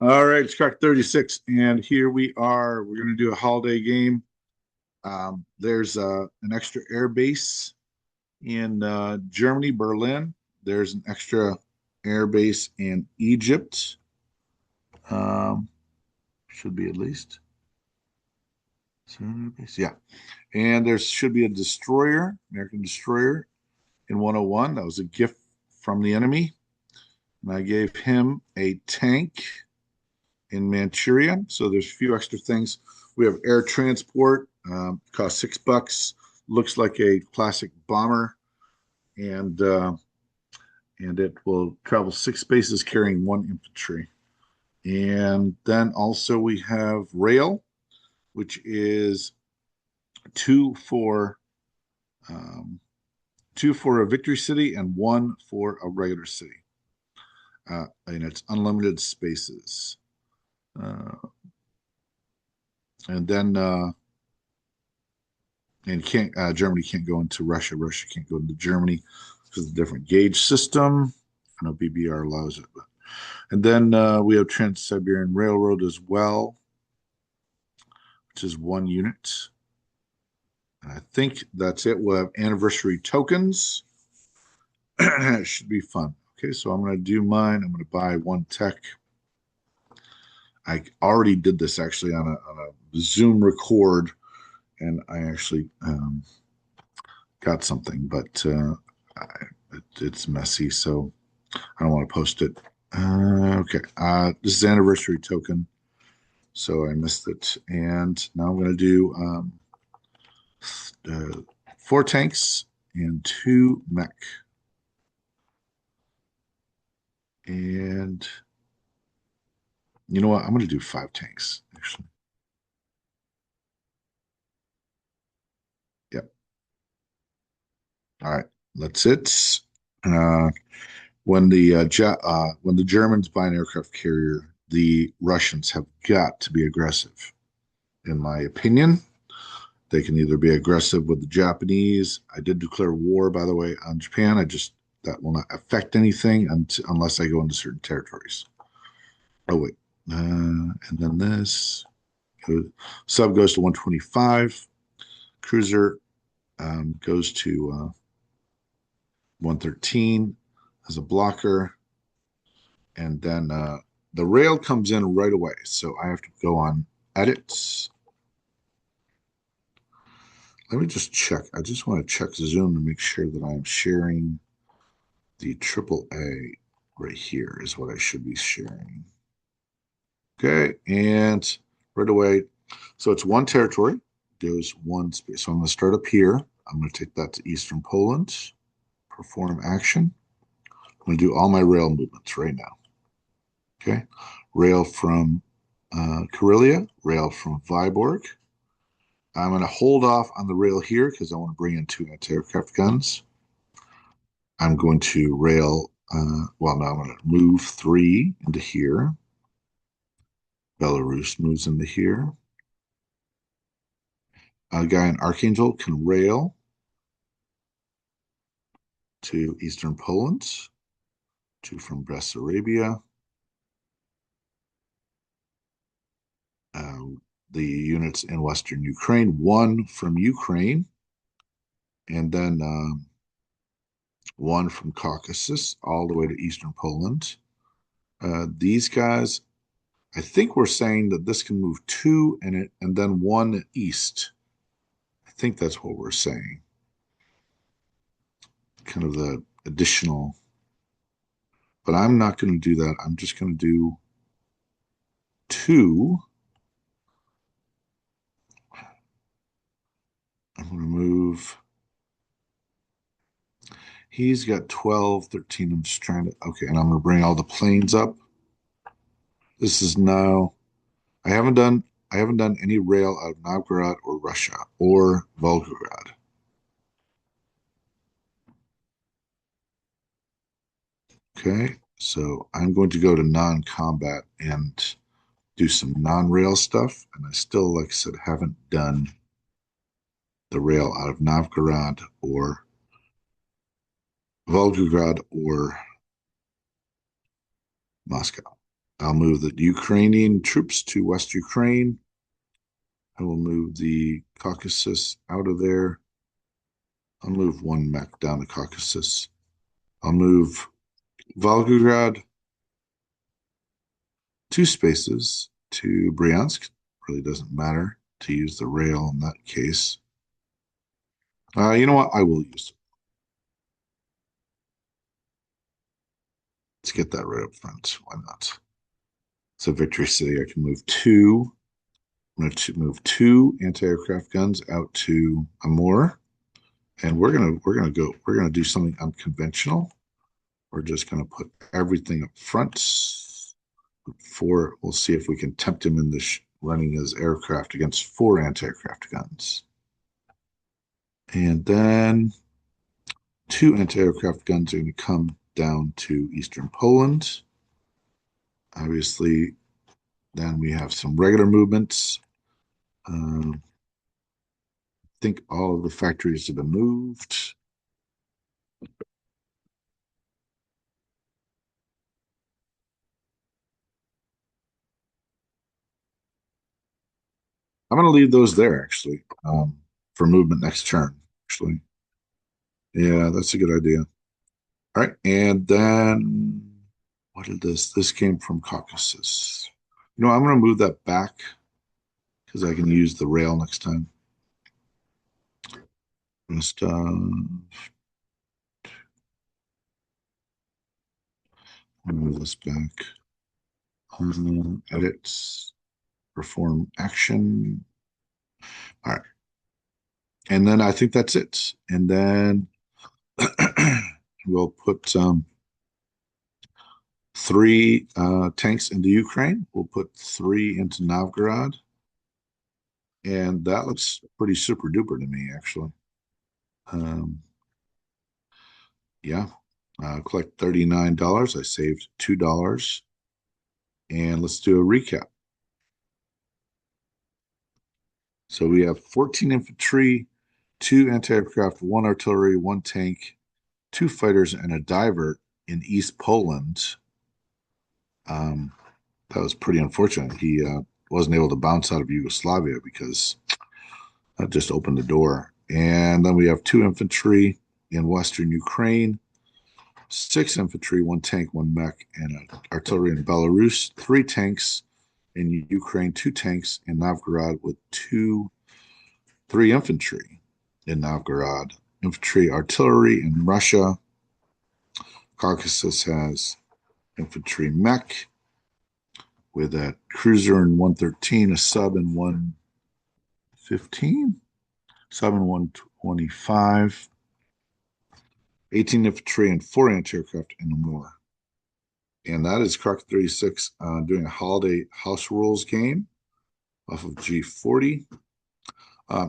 All right, it's crack 36, and here we are. We're going to do a holiday game. There's an extra air base in Germany, Berlin. There's an extra air base in Egypt. Um, should be at least. Yeah. And there should be a destroyer, American destroyer in 101. That was a gift from the enemy. And I gave him a tank in Manchuria. So there's a few extra things. We have air transport, cost $6. Looks like a classic bomber, and uh, and it will travel six spaces carrying one infantry. And then also we have rail, which is two for um, two for a victory city and one for a regular city. And it's unlimited spaces. Uh, and then and can't Germany can't go into Russia. Russia can't go into Germany because of the different gauge system. I know BBR allows it, but and then we have Trans-Siberian Railroad as well, which is one unit. And I think that's it. We'll have anniversary tokens. It should be fun. Okay, so I'm going to do mine. I'm going to buy one tech. I already did this actually on a Zoom record, and I actually got something, but it's messy, so I don't want to post it. Okay, this is anniversary token, so I missed it, and now I'm going to do uh, four tanks and two mech, and you know what? I'm going to do five tanks actually. Yep. All right, that's it. Uh, when the Germans buy an aircraft carrier, the Russians have got to be aggressive, in my opinion. They can either be aggressive with the Japanese. I did declare war, by the way, on Japan. That will not affect anything unless I go into certain territories. Oh wait, and then this sub goes to 125. Cruiser goes to 113 as a blocker, and then the rail comes in right away. So I have to go on edit. Let me just check. I just want to check Zoom to make sure that I'm sharing the triple A right here is what I should be sharing. Okay, and right away, so it's one territory, goes one space. So I'm going to start up here. I'm going to take that to Eastern Poland, perform action. I'm going to do all my rail movements right now. Okay, rail from Karelia, rail from Viborg. I'm going to hold off on the rail here because I want to bring in two anti-aircraft guns. I'm going to rail, well, now I'm going to move three into here. Belarus moves into here. A guy in Archangel can rail to Eastern Poland, two from Bessarabia. The units in Western Ukraine, one from Ukraine, and then one from Caucasus all the way to Eastern Poland. These guys, I think we're saying that this can move two and then one east. I think that's what we're saying. Kind of the additional, but I'm not going to do that. I'm just going to do two. I'm going to move. He's got 12, 13. I'm just trying to, okay, and I'm going to bring all the planes up. This is now, I haven't done, I haven't done any rail out of Novgorod or Russia or Volgograd. Okay, so I'm going to go to non-combat and do some non-rail stuff. And I still, like I said, haven't done the rail out of Novgorod or Volgograd or Moscow. I'll move the Ukrainian troops to West Ukraine. I will move the Caucasus out of there. I'll move one mech down the Caucasus. I'll move Volgograd 2 spaces to Bryansk. Really doesn't matter to use the rail in that case. You know what? I will use it. Let's get that right up front. Why not? It's a victory city. I can move two. I'm going to move 2 anti-aircraft guns out to Amur, and we're gonna do something unconventional. We're just gonna put everything up front. We'll see if we can tempt him into running his aircraft against 4 anti-aircraft guns, and then 2 anti-aircraft guns are going to come down to eastern Poland. Obviously, then we have some regular movements. I think all of the factories have been moved. I'm going to leave those there actually, for movement next turn. Actually, yeah, that's a good idea. All right, and then what did this? This came from Caucasus. I'm going to move that back because I can use the rail next time. Just move this back. Edit, perform action. All right, and then I think that's it. And then we'll put 3 tanks into Ukraine. We'll put 3 into Novgorod. And that looks pretty super duper to me, actually. Um, yeah, collect $39. I saved $2. And let's do a recap. So we have 14 infantry, 2 anti-aircraft, 1 artillery, 1 tank, 2 fighters, and a diver in East Poland. That was pretty unfortunate. He wasn't able to bounce out of Yugoslavia because that just opened the door. And then we have 2 infantry in Western Ukraine, 6 infantry, 1 tank, 1 mech, and artillery in Belarus, 3 tanks in Ukraine, 2 tanks in Novgorod, with 3 infantry in Novgorod, infantry, artillery in Russia. Caucasus has infantry mech with a cruiser in 113, a sub in 115, sub in 125, 18 infantry and 4 anti-aircraft and more. And that is Croc 36 doing a holiday house rules game off of G40.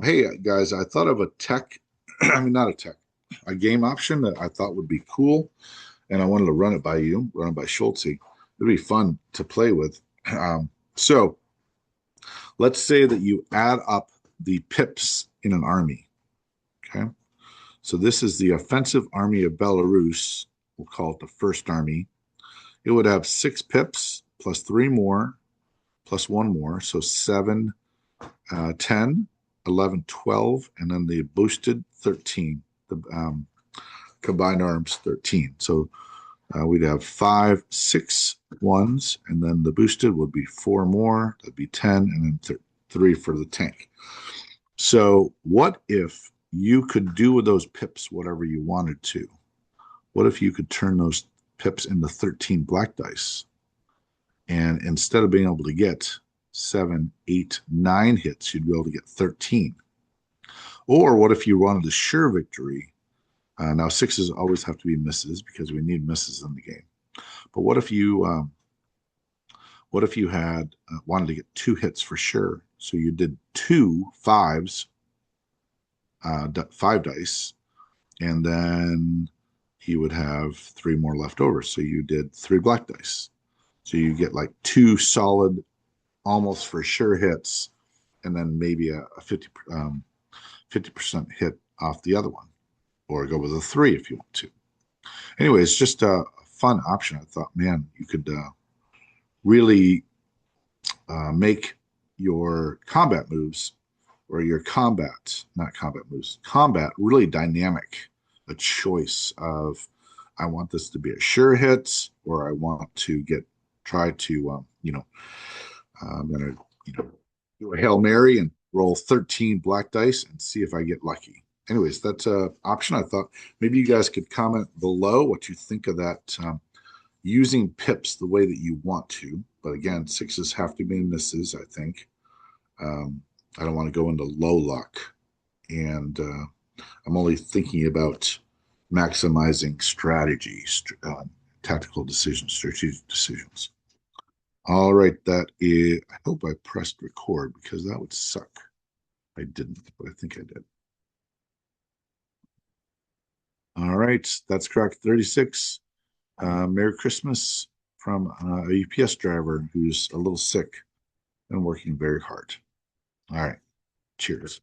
Hey guys, I thought of a tech, I mean, not a tech, a game option that I thought would be cool. And I wanted to run it by you, run it by Schultze. It'd be fun to play with. So let's say that you add up the pips in an army. Okay. So this is the offensive army of Belarus. We'll call it the first army. It would have 6 pips plus 3 more plus 1 more. So 7, 10, 11, 12, and then the boosted 13. The combined arms 13. So we'd have 5, 6 ones, and then the boosted would be 4 more. That'd be 10, and then 3 for the tank. So what if you could do with those pips whatever you wanted to? What if you could turn those pips into 13 black dice? And instead of being able to get 7, 8, 9 hits, you'd be able to get 13. Or what if you wanted a sure victory? Now 6s always have to be misses because we need misses in the game. But what if you had wanted to get 2 hits for sure? So you did 2 5s, 5 dice, and then you would have 3 more left over. So you did 3 black dice. So you get like 2 solid, almost for sure hits, and then maybe a 50% hit off the other one, or go with a 3 if you want to. Anyway, it's just a fun option. I thought, man, you could really make your combat moves or your not combat moves, combat really dynamic. A choice of I want this to be a sure hit, or I want to try to I'm gonna do a Hail Mary and roll 13 black dice and see if I get lucky. Anyways, that's a option. I thought maybe you guys could comment below what you think of that, using pips the way that you want to. But again, sixes have to be misses, I think. I don't want to go into low luck. And I'm only thinking about maximizing strategy, tactical decisions, strategic decisions. All right, that is, I hope I pressed record because that would suck. I didn't, but I think I did. All right, that's crack 36. Merry Christmas from a UPS driver who's a little sick and working very hard. All right, cheers.